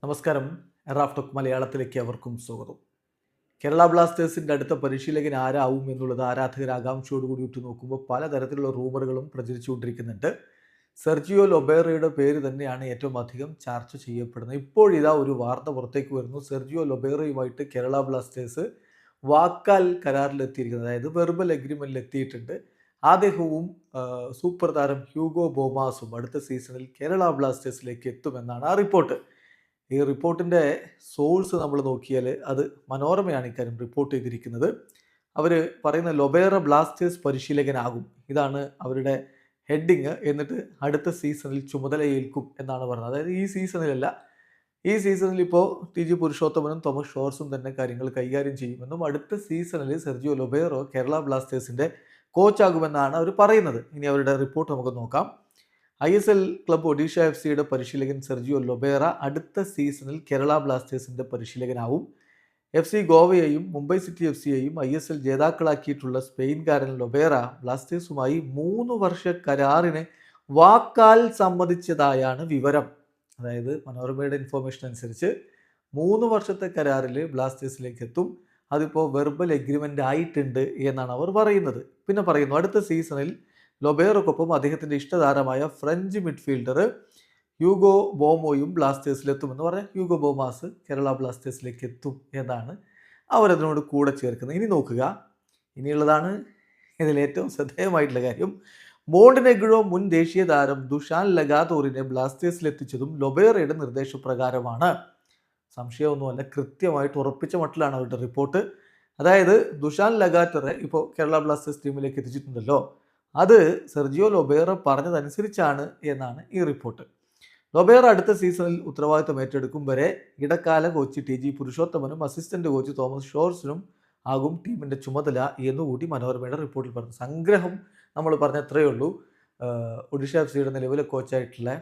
നമസ്കാരം. Raf talk മലയാളത്തിലേക്ക് അവർക്കും സ്വാഗതം. കേരള ബ്ലാസ്റ്റേഴ്സിൻ്റെ അടുത്ത പരിശീലകൻ ആരാവും എന്നുള്ളത് ആരാധകർ ആകാംക്ഷയോടുകൂടി ഉറ്റുനോക്കുമ്പോൾ പലതരത്തിലുള്ള റൂമറുകളും പ്രചരിച്ചുകൊണ്ടിരിക്കുന്നുണ്ട്. സെർജിയോ ലൊബേറയുടെ പേര് തന്നെയാണ് ഏറ്റവും അധികം ചർച്ച ചെയ്യപ്പെടുന്നത്. ഇപ്പോഴിതാ ഒരു വാർത്ത പുറത്തേക്ക് വരുന്നു. സെർജിയോ ലൊബേറയുമായിട്ട് കേരള ബ്ലാസ്റ്റേഴ്സ് വാക്കാൽ കരാറിലെത്തിയിരിക്കുന്നത്, അതായത് വെർബൽ എഗ്രിമെൻറ്റിൽ എത്തിയിട്ടുണ്ട്. അദ്ദേഹവും സൂപ്പർ താരം ഹ്യൂഗോ ബോമാസും അടുത്ത സീസണിൽ കേരള ബ്ലാസ്റ്റേഴ്സിലേക്ക് എത്തുമെന്നാണ് ആ റിപ്പോർട്ട്. ഈ റിപ്പോർട്ടിൻ്റെ സോഴ്സ് നമ്മൾ നോക്കിയാൽ അത് മനോരമയാണ് ഇക്കാര്യം റിപ്പോർട്ട് ചെയ്തിരിക്കുന്നത്. അവർ പറയുന്ന ലൊബേറ ബ്ലാസ്റ്റേഴ്സ് പരിശീലകനാകും, ഇതാണ് അവരുടെ ഹെഡിങ്. എന്നിട്ട് അടുത്ത സീസണിൽ ചുമതലയേൽക്കും എന്നാണ് പറഞ്ഞത്. അതായത് ഈ സീസണിലല്ല, ഈ സീസണിൽ ഇപ്പോൾ ടി.ജി. പുരുഷോത്തമനും തോമസ് ഷോർസും തന്നെ കാര്യങ്ങൾ കൈകാര്യം ചെയ്യുമെന്നും അടുത്ത സീസണിൽ സെർജിയോ ലൊബേറോ കേരള ബ്ലാസ്റ്റേഴ്സിൻ്റെ കോച്ചാകുമെന്നാണ് അവർ പറയുന്നത്. ഇനി അവരുടെ റിപ്പോർട്ട് നമുക്ക് നോക്കാം. ISL ക്ലബ് ഒഡീഷ FC പരിശീലകൻ സെർജിയോ ലൊബേറ അടുത്ത സീസണിൽ കേരള ബ്ലാസ്റ്റേഴ്സിൻ്റെ പരിശീലകനാവും. FC ഗോവയെയും മുംബൈ സിറ്റി FCയെയും ISL ജേതാക്കളാക്കിയിട്ടുള്ള സ്പെയിൻകാരൻ ലൊബേറ ബ്ലാസ്റ്റേഴ്സുമായി 3 വർഷ കരാറിന് വാക്കാൽ സമ്മതിച്ചതായാണ് വിവരം. അതായത് മനോരമയുടെ ഇൻഫോർമേഷൻ അനുസരിച്ച് 3 വർഷത്തെ കരാറിൽ ബ്ലാസ്റ്റേഴ്സിലേക്ക് എത്തും. അതിപ്പോൾ വെർബൽ എഗ്രിമെൻ്റ് ആയിട്ടുണ്ട് എന്നാണ് അവർ പറയുന്നത്. പിന്നെ പറയുന്നു, അടുത്ത സീസണിൽ ലൊബേറോക്കൊപ്പം അദ്ദേഹത്തിൻ്റെ ഇഷ്ടതാരമായ ഫ്രഞ്ച് മിഡ്ഫീൽഡർ ഹ്യൂഗോ ബോമോയും ബ്ലാസ്റ്റേഴ്സിലെത്തുമെന്ന് പറഞ്ഞാൽ ഹ്യൂഗോ ബോമാസ് കേരള ബ്ലാസ്റ്റേഴ്സിലേക്ക് എത്തും എന്നാണ് അവരതിനോട് കൂടെ ചേർക്കുന്നത്. ഇനി നോക്കുക, ഇനിയുള്ളതാണ് ഇതിലേറ്റവും ശ്രദ്ധേയമായിട്ടുള്ള കാര്യം. മോണ്ടിനെഗ്രോ മുൻ ദേശീയ താരം ദുഷാൻ ലഗാതോറിനെ ബ്ലാസ്റ്റേഴ്സിലെത്തിച്ചതും ലൊബേറയുടെ നിർദ്ദേശപ്രകാരമാണ്. സംശയമൊന്നുമല്ല, കൃത്യമായിട്ട് ഉറപ്പിച്ച മട്ടിലാണ് അവരുടെ റിപ്പോർട്ട്. അതായത് ദുഷാൻ ലഗാറ്ററെ ഇപ്പോൾ കേരള ബ്ലാസ്റ്റേഴ്സ് ടീമിലേക്ക് എത്തിച്ചിട്ടുണ്ടല്ലോ, അത് സെർജിയോ ലൊബേറ പറഞ്ഞതനുസരിച്ചാണ് എന്നാണ് ഈ റിപ്പോർട്ട്. ലൊബേറ അടുത്ത സീസണിൽ ഉത്തരവാദിത്തം ഏറ്റെടുക്കും വരെ ഇടക്കാല കോച്ച് ടി.ജി. പുരുഷോത്തമനും അസിസ്റ്റന്റ് കോച്ച് തോമസ് ഷോർസിനും ആകും ടീമിൻ്റെ ചുമതല എന്നുകൂടി മനോരമയുടെ റിപ്പോർട്ടിൽ പറഞ്ഞു. സംഗ്രഹം നമ്മൾ പറഞ്ഞ എത്രയേ ഉള്ളൂ. ഒഡീഷ FC നിലവിലെ കോച്ചായിട്ടുള്ള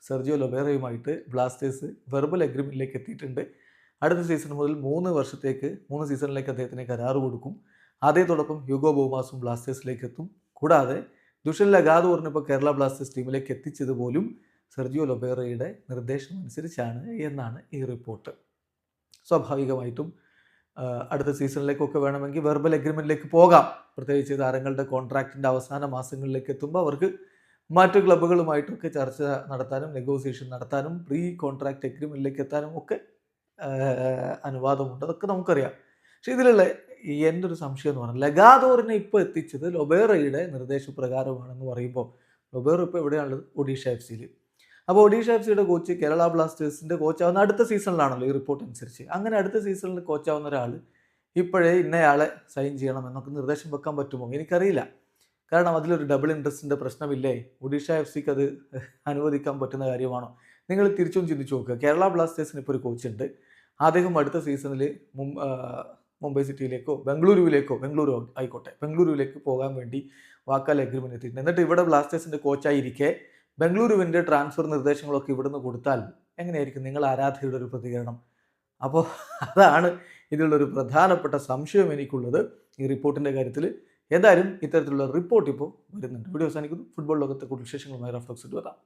സെർജിയോ ലൊബേറയുമായിട്ട് ബ്ലാസ്റ്റേഴ്സ് വെർബൽ എഗ്രിമെൻറ്റിലേക്ക് എത്തിയിട്ടുണ്ട്. അടുത്ത സീസൺ മുതൽ 3 സീസണിലേക്ക് അദ്ദേഹത്തിന് കരാർ കൊടുക്കും. അതേതോടൊപ്പം ഹ്യൂഗോ ബോമാസും ബ്ലാസ്റ്റേഴ്സിലേക്ക് എത്തും. കൂടാതെ ദുഷൻ ലഗാതോറിനെ ഇപ്പോൾ കേരള ബ്ലാസ്റ്റേഴ്സ് ടീമിലേക്ക് എത്തിച്ചത് പോലും സെർജിയോ ലൊബേറയുടെ നിർദ്ദേശം അനുസരിച്ചാണ് എന്നാണ് ഈ റിപ്പോർട്ട്. സ്വാഭാവികമായിട്ടും അടുത്ത സീസണിലേക്കൊക്കെ വേണമെങ്കിൽ വെർബൽ എഗ്രിമെൻറ്റിലേക്ക് പോകാം. പ്രത്യേകിച്ച് താരങ്ങളുടെ കോൺട്രാക്റ്റിൻ്റെ അവസാന മാസങ്ങളിലേക്ക് എത്തുമ്പോൾ അവർക്ക് മറ്റു ക്ലബ്ബുകളുമായിട്ടൊക്കെ ചർച്ച നടത്താനും നെഗോസിയേഷൻ നടത്താനും പ്രീ കോൺട്രാക്റ്റ് എഗ്രിമെൻറ്റിലേക്ക് എത്താനും ഒക്കെ അനുവാദമുണ്ട്. അതൊക്കെ നമുക്കറിയാം. പക്ഷേ ഇതിലുള്ള എൻ്റെ ഒരു സംശയം എന്ന് പറഞ്ഞാൽ, ലഗാതോറിനെ ഇപ്പോൾ എത്തിച്ചത് ലൊബേറയുടെ നിർദ്ദേശപ്രകാരമാണെന്ന് പറയുമ്പോൾ ലൊബേറ ഇപ്പോൾ എവിടെയാണുള്ളത്? ഒഡീഷ FCയിൽ. അപ്പോൾ ഒഡീഷ FCയുടെ കോച്ച് കേരള ബ്ലാസ്റ്റേഴ്സിൻ്റെ കോച്ചാവുന്ന അടുത്ത സീസണിലാണല്ലോ ഈ റിപ്പോർട്ട് അനുസരിച്ച്. അങ്ങനെ അടുത്ത സീസണിൽ കോച്ചാവുന്ന ഒരാൾ ഇപ്പോഴേ ഇന്നയാളെ സൈൻ ചെയ്യണം എന്നൊക്കെ നിർദ്ദേശം വെക്കാൻ പറ്റുമോ? എനിക്കറിയില്ല. കാരണം അതിലൊരു ഡബിൾ ഇൻട്രസ്റ്റിൻ്റെ പ്രശ്നമില്ലേ? ഒഡീഷ FCക്ക് അത് അനുവദിക്കാൻ പറ്റുന്ന കാര്യമാണോ? നിങ്ങൾ തിരിച്ചും ചിന്തിച്ച് നോക്കുക. കേരള ബ്ലാസ്റ്റേഴ്സിന് ഇപ്പോൾ ഒരു കോച്ചുണ്ട്. അദ്ദേഹം അടുത്ത സീസണിൽ മുംബൈ സിറ്റിയിലേക്കോ ബംഗളൂരു ആയിക്കോട്ടെ, ബംഗളൂരുവിലേക്ക് പോകാൻ വേണ്ടി വാക്കാൽ എഗ്രിമെൻറ്റ് എത്തിയിട്ടുണ്ട്. എന്നിട്ട് ഇവിടെ ബ്ലാസ്റ്റേഴ്സിൻ്റെ കോച്ചായിരിക്കെ ബംഗളൂരുവിൻ്റെ ട്രാൻസ്ഫർ നിർദ്ദേശങ്ങളൊക്കെ ഇവിടുന്ന് കൊടുത്താൽ എങ്ങനെയായിരിക്കും നിങ്ങൾ ആരാധകരുടെ ഒരു പ്രതികരണം? അപ്പോൾ അതാണ് ഇതിലുള്ളൊരു പ്രധാനപ്പെട്ട സംശയം എനിക്കുള്ളത് ഈ റിപ്പോർട്ടിൻ്റെ കാര്യത്തിൽ. എന്തായാലും ഇത്തരത്തിലുള്ള റിപ്പോർട്ട് ഇപ്പോൾ വരുന്നുണ്ട്. വീഡിയോ അവസാനിക്കുന്നു. ഫുട്ബോൾ ലോകത്തെ കൂടുതൽ വിശേഷങ്ങളുമായി റാഫ് ടോക്സ് എത്താം.